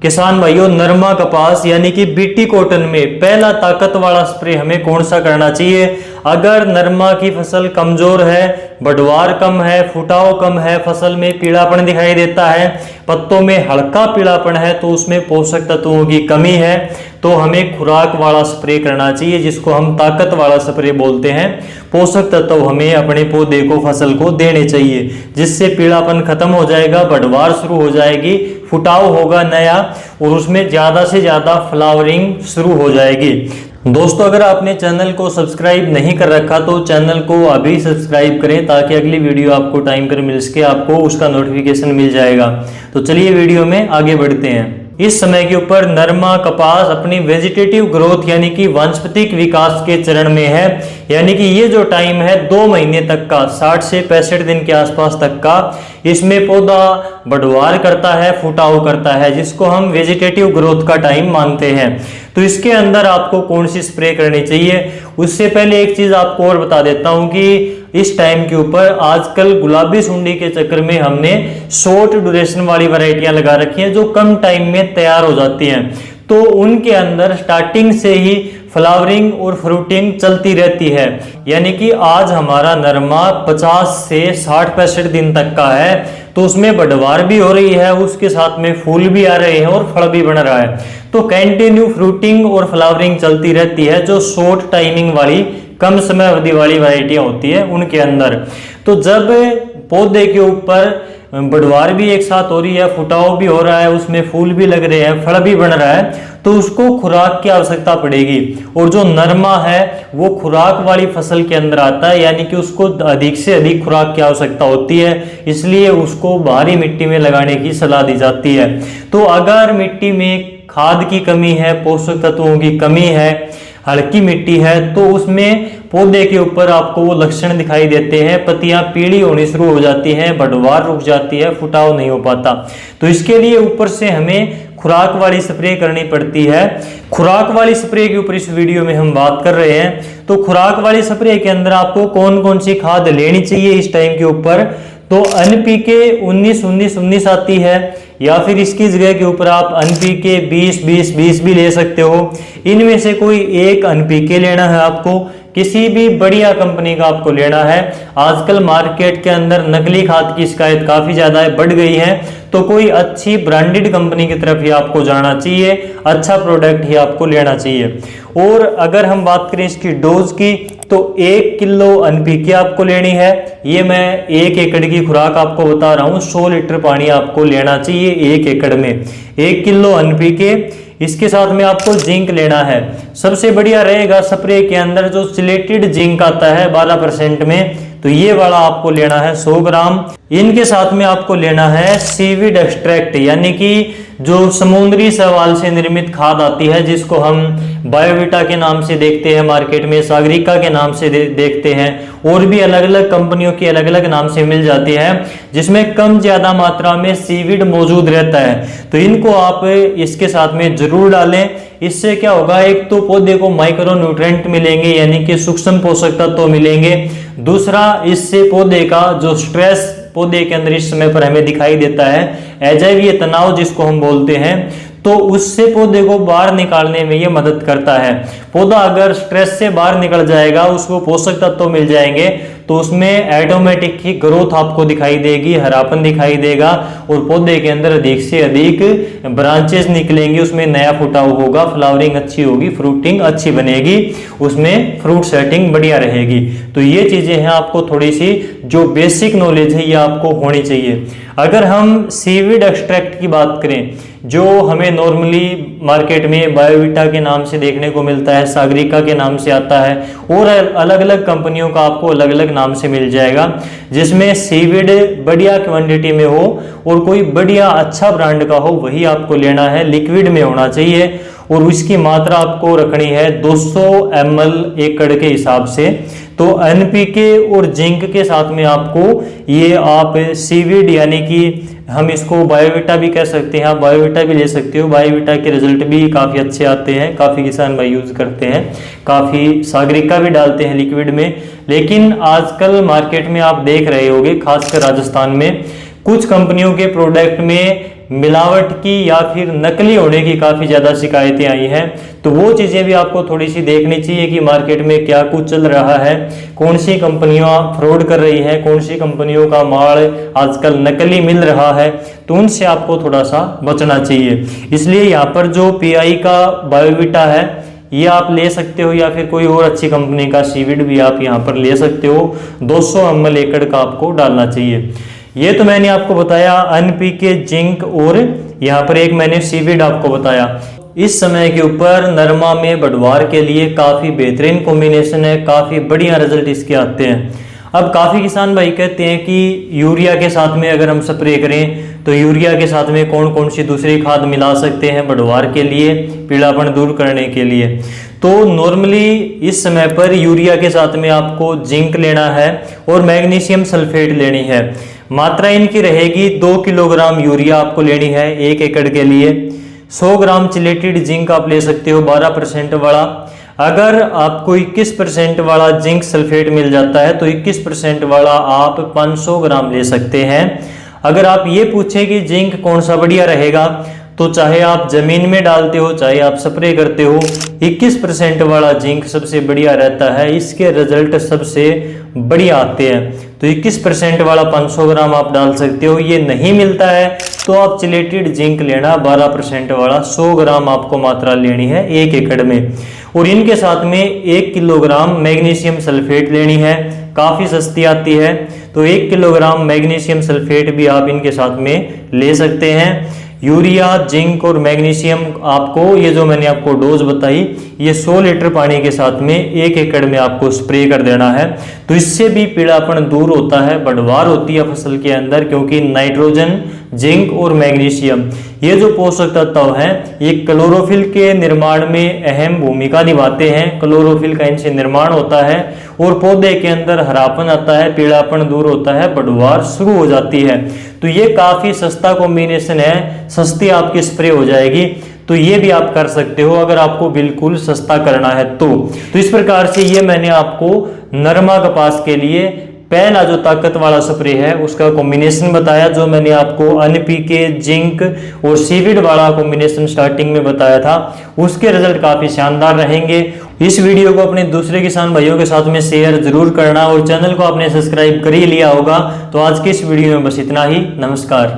किसान भाइयों, नरमा कपास यानी कि बीटी कॉटन में पहला ताकत वाला स्प्रे हमें कौन सा करना चाहिए? अगर नरमा की फसल कमजोर है, बढ़वार कम है, फुटाव कम है, फसल में पीलापन दिखाई देता है, पत्तों में हल्का पीलापन है, तो उसमें पोषक तत्वों की कमी है, तो हमें खुराक वाला स्प्रे करना चाहिए, जिसको हम ताकत वाला स्प्रे बोलते हैं। पोषक तत्व हमें अपने पौधे को, फसल को देने चाहिए, जिससे पीलापन खत्म हो जाएगा, बढ़वार शुरू हो जाएगी, फुटाव होगा नया और उसमें ज़्यादा से ज़्यादा फ्लावरिंग शुरू हो जाएगी। दोस्तों, अगर आपने चैनल को सब्सक्राइब नहीं कर रखा तो चैनल को अभी सब्सक्राइब करें, ताकि अगली वीडियो आपको टाइम पर मिल सके, आपको उसका नोटिफिकेशन मिल जाएगा। तो चलिए वीडियो में आगे बढ़ते हैं। इस समय के ऊपर नरमा कपास अपनी वेजिटेटिव ग्रोथ यानी कि वानस्पतिक विकास के चरण में है, यानी कि ये जो टाइम है 2 महीने तक का, 60 से 65 दिन के आसपास तक का, इसमें पौधा बढ़वार करता है, फुटाव करता है, जिसको हम वेजिटेटिव ग्रोथ का टाइम मानते हैं। तो इसके अंदर आपको कौन सी स्प्रे करनी चाहिए? उससे पहले एक चीज आपको और बता देता हूं कि इस टाइम के ऊपर आजकल गुलाबी सुंडी के चक्कर में हमने शॉर्ट ड्यूरेशन वाली वैरायटियां लगा रखी हैं, जो कम टाइम में तैयार हो जाती हैं। तो उनके अंदर स्टार्टिंग से ही फ्लावरिंग और फ्रूटिंग चलती रहती है, यानी कि आज हमारा नरमा 50 से 60-65 दिन तक का है, तो उसमें बढ़वार भी हो रही है, उसके साथ में फूल भी आ रहे हैं और फल भी बन रहा है। तो कंटिन्यू फ्रूटिंग और फ्लावरिंग चलती रहती है, जो शॉर्ट टाइमिंग वाली, कम समय अवधि वाली वैरायटियां होती है उनके अंदर। तो जब पौधे के ऊपर बढ़वार भी एक साथ हो रही है, फुटाव भी हो रहा है, उसमें फूल भी लग रहे हैं, फल भी बन रहा है, तो उसको खुराक की आवश्यकता पड़ेगी। और जो नरमा है वो खुराक वाली फसल के अंदर आता है, यानी कि उसको अधिक से अधिक खुराक की आवश्यकता होती है, इसलिए उसको बाहरी मिट्टी में लगाने की सलाह दी जाती है। तो अगर मिट्टी में खाद की कमी है, पोषक तत्वों की कमी है, हल्की मिट्टी है, तो उसमें पौधे के ऊपर आपको वो लक्षण दिखाई देते हैं, पत्तियां पीली होनी शुरू हो जाती हैं, बढ़वार रुक जाती है, फुटाव नहीं हो पाता। तो इसके लिए ऊपर से हमें खुराक वाली स्प्रे करनी पड़ती है। खुराक वाली स्प्रे के ऊपर इस वीडियो में हम बात कर रहे हैं। तो खुराक वाली स्प्रे के अंदर आपको कौन कौन सी खाद लेनी चाहिए इस टाइम के ऊपर? तो NPK 19-19-19 आती है, या फिर इसकी जगह के ऊपर आप NPK 20-20-20 भी ले सकते हो। इनमें से कोई एक NPK लेना है आपको, किसी भी बढ़िया कंपनी का आपको लेना है। आजकल मार्केट के अंदर नकली खाद की शिकायत काफी ज्यादा बढ़ गई है, तो कोई अच्छी ब्रांडेड कंपनी की तरफ ही आपको जाना चाहिए, अच्छा प्रोडक्ट ही आपको लेना चाहिए। और अगर हम बात करें इसकी डोज की, तो 1 किलो NPK आपको लेनी है। ये मैं 1 एकड़ की खुराक आपको बता रहा हूँ, 100 लीटर पानी आपको लेना चाहिए 1 एकड़ में। 1 किलो NPK, इसके साथ में आपको जिंक लेना है। सबसे बढ़िया रहेगा स्प्रे के अंदर जो सिलेटेड जिंक आता है 12% में, तो ये वाला आपको लेना है 100 ग्राम। इनके साथ में आपको लेना है सीवीड एक्सट्रैक्ट, यानी कि जो समुद्री शैवाल से निर्मित खाद आती है, जिसको हम बायोविटा के नाम से देखते हैं मार्केट में, सागरिका के नाम से देखते हैं, और भी अलग अलग कंपनियों की अलग अलग नाम से मिल जाती है, जिसमें कम ज्यादा मात्रा में सीवीड मौजूद रहता है। तो इनको आप इसके साथ में जरूर डालें। इससे क्या होगा, एक तो पौधे को माइक्रो न्यूट्रिएंट मिलेंगे, यानी कि सूक्ष्म पोषक तत्व मिलेंगे। दूसरा, इससे पौधे का जो स्ट्रेस पौधे के अंदर इस समय पर हमें दिखाई देता है, अजैवीय तनाव जिसको हम बोलते हैं, तो उससे पौधे को बाहर निकालने में ये मदद करता है। पौधा अगर स्ट्रेस से बाहर निकल जाएगा, उसको पोषक तत्व मिल जाएंगे, तो उसमें ऑटोमेटिक ही ग्रोथ आपको दिखाई देगी, हरापन दिखाई देगा, और पौधे के अंदर अधिक से अधिक ब्रांचेस निकलेंगी, उसमें नया फुटाव होगा, फ्लावरिंग अच्छी होगी, फ्रूटिंग अच्छी बनेगी, उसमें फ्रूट सेटिंग बढ़िया रहेगी। तो ये चीजें हैं, आपको थोड़ी सी जो बेसिक नॉलेज है ये आपको होनी चाहिए। अगर हम सीवीड एक्सट्रैक्ट की बात करें, जो हमें नॉर्मली मार्केट में बायोविटा के नाम से देखने को मिलता है, सागरिका के नाम से आता है, और अलग अलग कंपनियों का आपको अलग अलग नाम से मिल जाएगा, जिसमें सीवीड बढ़िया क्वांटिटी में हो और कोई बढ़िया अच्छा ब्रांड का हो, वही आपको लेना है। लिक्विड में होना चाहिए, और उसकी मात्रा आपको रखनी है 200 ml एकड़ के हिसाब से। तो NPK और जिंक के साथ में आपको ये आप सीवीड, यानी कि हम इसको बायोविटा भी कह सकते हैं, आप बायोविटा भी ले सकते हो। बायोविटा के रिजल्ट भी काफ़ी अच्छे आते हैं, काफ़ी किसान भाई यूज़ करते हैं, काफ़ी सागरिका भी डालते हैं लिक्विड में। लेकिन आजकल मार्केट में आप देख रहे होंगे, खासकर राजस्थान में कुछ कंपनियों के प्रोडक्ट में मिलावट की या फिर नकली होने की काफ़ी ज़्यादा शिकायतें आई हैं। तो वो चीज़ें भी आपको थोड़ी सी देखनी चाहिए कि मार्केट में क्या कुछ चल रहा है, कौन सी कंपनियां फ्रॉड कर रही हैं, कौन सी कंपनियों का माल आजकल नकली मिल रहा है, तो उनसे आपको थोड़ा सा बचना चाहिए। इसलिए यहाँ पर जो पीआई का बायोवीटा है ये आप ले सकते हो, या फिर कोई और अच्छी कंपनी का सीवीड भी आप यहाँ पर ले सकते हो। 200 ml एकड़ का आपको डालना चाहिए। ये तो मैंने आपको बताया एनपीके, जिंक और यहाँ पर एक मैंने सीवीड आपको बताया। इस समय के ऊपर नरमा में बढ़वार के लिए काफ़ी बेहतरीन कॉम्बिनेशन है, काफ़ी बढ़िया रिजल्ट इसके आते हैं। अब काफ़ी किसान भाई कहते हैं कि यूरिया के साथ में अगर हम स्प्रे करें तो यूरिया के साथ में कौन कौन सी दूसरी खाद मिला सकते हैं बढ़वार के लिए, पीलापन दूर करने के लिए। तो नॉर्मली इस समय पर यूरिया के साथ में आपको जिंक लेना है और मैग्नीशियम सल्फेट लेनी है। मात्रा इनकी रहेगी 2 किलोग्राम यूरिया आपको लेनी है 1 एकड़ के लिए। 100 ग्राम चिलेटेड जिंक आप ले सकते हो 12% वाला। अगर आपको 21% वाला जिंक सल्फेट मिल जाता है तो 21% वाला आप 500 ग्राम ले सकते हैं। अगर आप ये पूछें कि जिंक कौन सा बढ़िया रहेगा, तो चाहे आप जमीन में डालते हो चाहे आप स्प्रे करते हो, 21% वाला जिंक सबसे बढ़िया रहता है, इसके रिजल्ट सबसे बढ़िया आते हैं। तो 21% वाला 500 ग्राम आप डाल सकते हो। ये नहीं मिलता है तो आप चिलेटेड जिंक लेना 12% वाला 100 ग्राम आपको मात्रा लेनी है 1 एकड़ में। और इनके साथ में 1 किलोग्राम मैग्नीशियम सल्फेट लेनी है, काफ़ी सस्ती आती है। तो 1 किलोग्राम मैग्नीशियम सल्फेट भी आप इनके साथ में ले सकते हैं। यूरिया, जिंक और मैग्नीशियम आपको ये जो मैंने आपको डोज बताई ये 100 लीटर पानी के साथ में 1 एकड़ में आपको स्प्रे कर देना है। तो इससे भी पीलापन दूर होता है, बढ़वार होती है फसल के अंदर, क्योंकि नाइट्रोजन, जिंक और मैग्नीशियम ये जो पोषक तत्व हैं ये क्लोरोफिल के निर्माण में अहम भूमिका निभाते हैं। क्लोरोफिल का इनसे निर्माण होता है और पौधे के अंदर हरापन आता है, पीलापन दूर होता है, बढ़वार शुरू हो जाती है। तो ये काफ़ी सस्ता कॉम्बिनेशन है, सस्ती आपकी स्प्रे हो जाएगी। तो ये भी आप कर सकते हो अगर आपको बिल्कुल सस्ता करना है तो इस प्रकार से ये मैंने आपको नरमा कपास के लिए पहला जो ताकत वाला स्प्रे है उसका कॉम्बिनेशन बताया, जो मैंने आपको एनपीके, जिंक और सीवीड वाला कॉम्बिनेशन स्टार्टिंग में बताया था। उसके रिजल्ट काफ़ी शानदार रहेंगे। इस वीडियो को अपने दूसरे किसान भाइयों के साथ में शेयर जरूर करना और चैनल को आपने सब्सक्राइब कर ही लिया होगा। तो आज के इस वीडियो में बस इतना ही। नमस्कार।